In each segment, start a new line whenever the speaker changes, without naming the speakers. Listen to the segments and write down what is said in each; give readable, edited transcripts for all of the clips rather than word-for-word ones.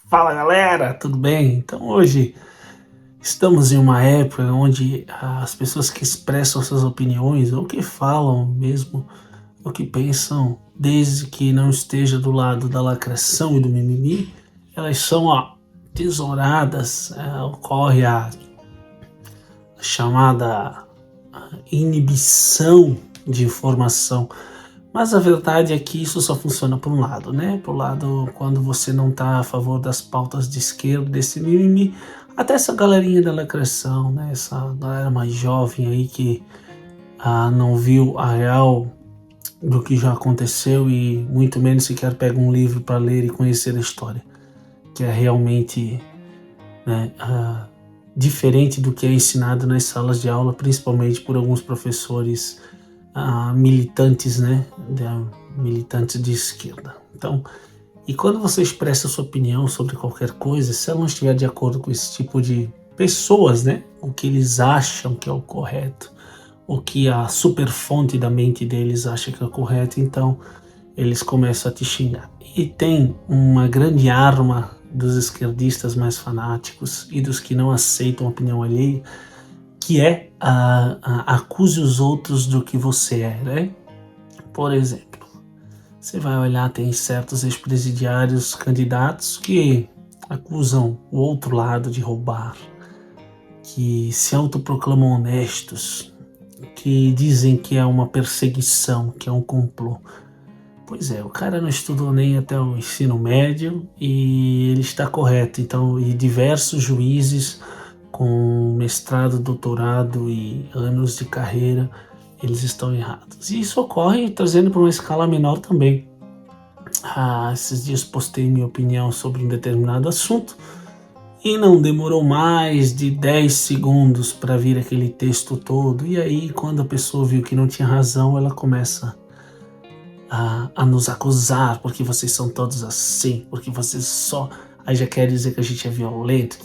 Fala galera, tudo bem? Então hoje estamos em uma época onde as pessoas que expressam suas opiniões, ou que falam mesmo, ou que pensam, desde que não esteja do lado da lacração e do mimimi, elas são tesouradas, ocorre a chamada inibição de informação. Mas a verdade é que isso só funciona por um lado, né? Por um lado, quando você não está a favor das pautas de esquerda, desse mimimi, até essa galerinha da lacração, né? Essa galera mais jovem aí que não viu a real do que já aconteceu e muito menos sequer pega um livro para ler e conhecer a história, que é realmente, né, diferente do que é ensinado nas salas de aula, principalmente por alguns professores militantes, né, militantes de esquerda. Então, e quando você expressa sua opinião sobre qualquer coisa, se ela não estiver de acordo com esse tipo de pessoas, né, o que eles acham que é o correto, o que a superfonte da mente deles acha que é o correto, então eles começam a te xingar. E tem uma grande arma dos esquerdistas mais fanáticos e dos que não aceitam a opinião alheia, que é acuse os outros do que você é, né? Por exemplo, você vai olhar, tem certos ex-presidiários candidatos que acusam o outro lado de roubar, que se autoproclamam honestos, que dizem que é uma perseguição, que é um complô. Pois é, o cara não estudou nem até o ensino médio e ele está correto. Então, e diversos juízes com mestrado, doutorado e anos de carreira, eles estão errados. E isso ocorre trazendo para uma escala menor também. Esses dias postei minha opinião sobre um determinado assunto e não demorou mais de 10 segundos para vir aquele texto todo. E aí, quando a pessoa viu que não tinha razão, ela começa a nos acusar, porque vocês são todos assim, porque vocês só... Aí já quer dizer que a gente é violento,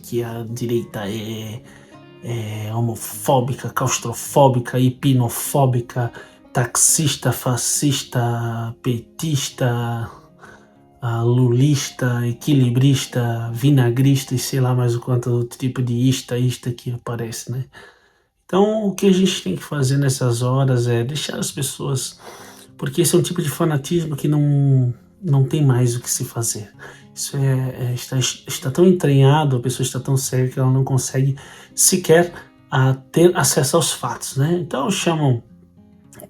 que a direita é homofóbica, claustrofóbica, hipnofóbica, taxista, fascista, petista, lulista, equilibrista, vinagrista e sei lá mais o quanto outro tipo de ista que aparece, né? Então o que a gente tem que fazer nessas horas é deixar as pessoas, porque esse é um tipo de fanatismo que não tem mais o que se fazer. Isso está tão entranhado, a pessoa está tão cega que ela não consegue sequer ter acesso aos fatos, né? Então chamam,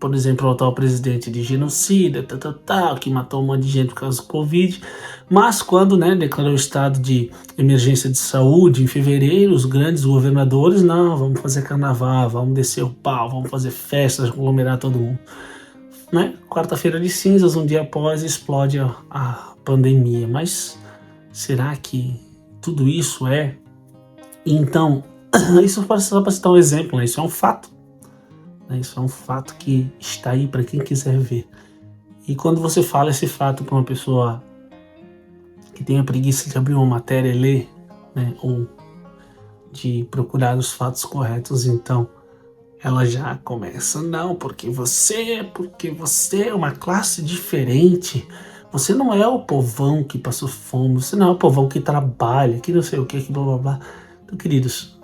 por exemplo, o atual presidente de genocida, que matou um monte de gente por causa do Covid, mas quando, né, declarou o estado de emergência de saúde em fevereiro, os grandes governadores, não, vamos fazer carnaval, vamos descer o pau, vamos fazer festas, aglomerar todo mundo. Né? Quarta-feira de cinzas, um dia após, explode a pandemia. Mas será que tudo isso é? Então, isso só para citar um exemplo, né? Isso é um fato. Né? Isso é um fato que está aí para quem quiser ver. E quando você fala esse fato para uma pessoa que tem a preguiça de abrir uma matéria e ler, né? Ou de procurar os fatos corretos, então ela já começa, não, porque você é uma classe diferente, você não é o povão que passou fome, você não é o povão que trabalha, que não sei o que blá blá blá. Então, queridos,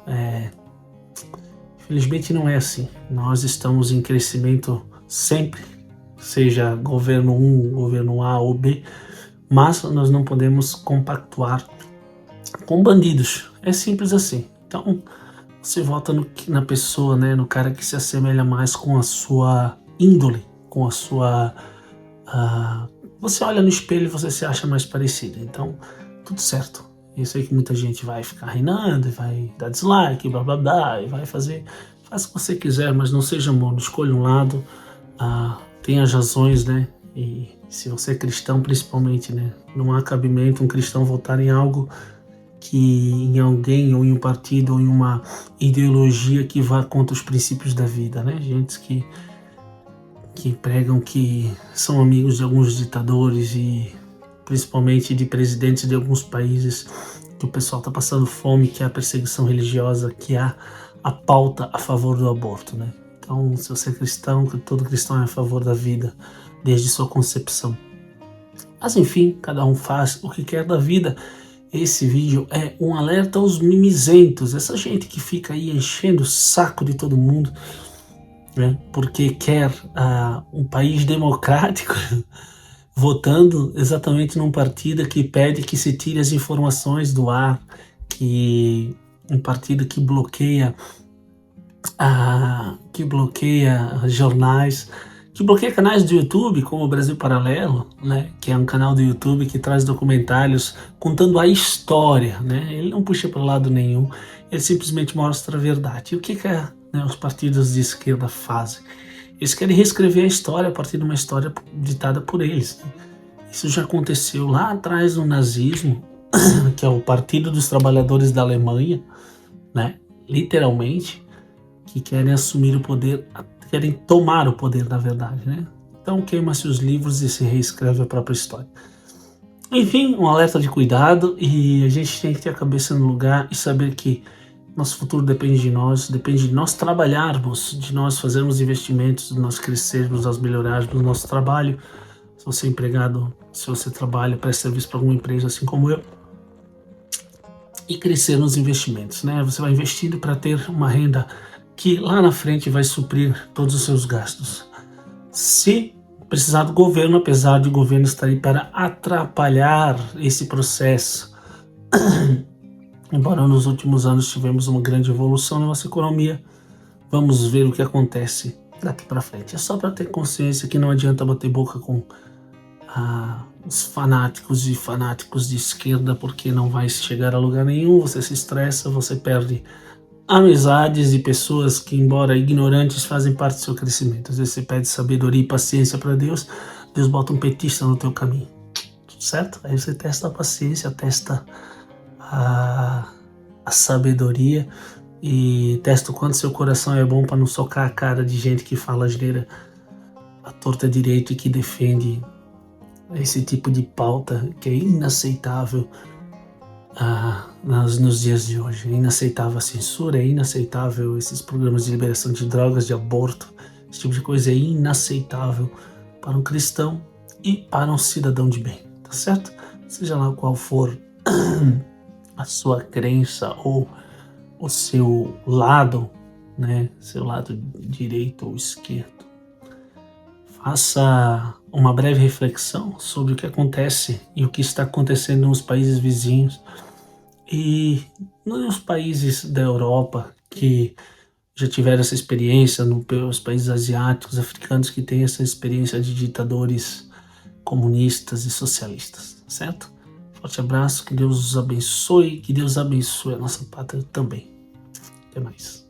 infelizmente não é assim. Nós estamos em crescimento sempre, seja governo 1, governo A ou B, mas nós não podemos compactuar com bandidos, é simples assim. Então, você vota na pessoa, né, no cara que se assemelha mais com a sua índole, com a sua... você olha no espelho e você se acha mais parecido. Então, tudo certo. Eu sei que muita gente vai ficar reinando, vai dar dislike, blá blá blá, e vai fazer... Faça o que você quiser, mas não seja mono, escolha um lado, tenha as razões, né? E se você é cristão, principalmente, né? Não há cabimento um cristão votar em algo que em alguém ou em um partido ou em uma ideologia que vá contra os princípios da vida, né? Gente que pregam que são amigos de alguns ditadores e principalmente de presidentes de alguns países, que o pessoal está passando fome, que há perseguição religiosa, que há a pauta a favor do aborto, né? Então, se você é cristão, que todo cristão é a favor da vida desde sua concepção. Mas enfim, cada um faz o que quer da vida. Esse vídeo é um alerta aos mimizentos, essa gente que fica aí enchendo o saco de todo mundo, né, porque quer um país democrático, votando exatamente num partido que pede que se tire as informações do ar, um partido que bloqueia jornais, que bloqueia canais do YouTube, como o Brasil Paralelo, né, que é um canal do YouTube que traz documentários contando a história, né, ele não puxa para lado nenhum, ele simplesmente mostra a verdade. E o que os partidos de esquerda fazem? Eles querem reescrever a história a partir de uma história ditada por eles, né? Isso já aconteceu lá atrás no nazismo, que é o Partido dos Trabalhadores da Alemanha, né, literalmente, que querem assumir o poder, querem tomar o poder, na verdade, né? Então queima-se os livros e se reescreve a própria história. Enfim, um alerta de cuidado, e a gente tem que ter a cabeça no lugar e saber que nosso futuro depende de nós trabalharmos, de nós fazermos investimentos, de nós crescermos, nós melhorarmos no nosso trabalho. Se você é empregado, se você trabalha, presta serviço para alguma empresa, assim como eu, e crescer nos investimentos, né? Você vai investindo para ter uma renda que lá na frente vai suprir todos os seus gastos. Se precisar do governo, apesar de o governo estar aí para atrapalhar esse processo, embora nos últimos anos tivemos uma grande evolução na nossa economia, vamos ver o que acontece daqui para frente. É só para ter consciência que não adianta bater boca com os fanáticos e fanáticos de esquerda, porque não vai chegar a lugar nenhum, você se estressa, você perde amizades e pessoas que, embora ignorantes, fazem parte do seu crescimento. Às vezes você pede sabedoria e paciência para Deus, Deus bota um petista no teu caminho, tudo certo? Aí você testa a paciência, testa a sabedoria e testa o quanto seu coração é bom para não socar a cara de gente que fala asneira à torta direito e que defende esse tipo de pauta que é inaceitável nos dias de hoje. É inaceitável a censura, é inaceitável esses programas de liberação de drogas, de aborto, esse tipo de coisa é inaceitável para um cristão e para um cidadão de bem, tá certo? Seja lá qual for a sua crença ou o seu lado, né, seu lado direito ou esquerdo. Faça uma breve reflexão sobre o que acontece e o que está acontecendo nos países vizinhos e nos países da Europa que já tiveram essa experiência, nos países asiáticos, africanos que têm essa experiência de ditadores comunistas e socialistas, certo? Forte abraço, que Deus os abençoe, que Deus abençoe a nossa pátria também. Até mais.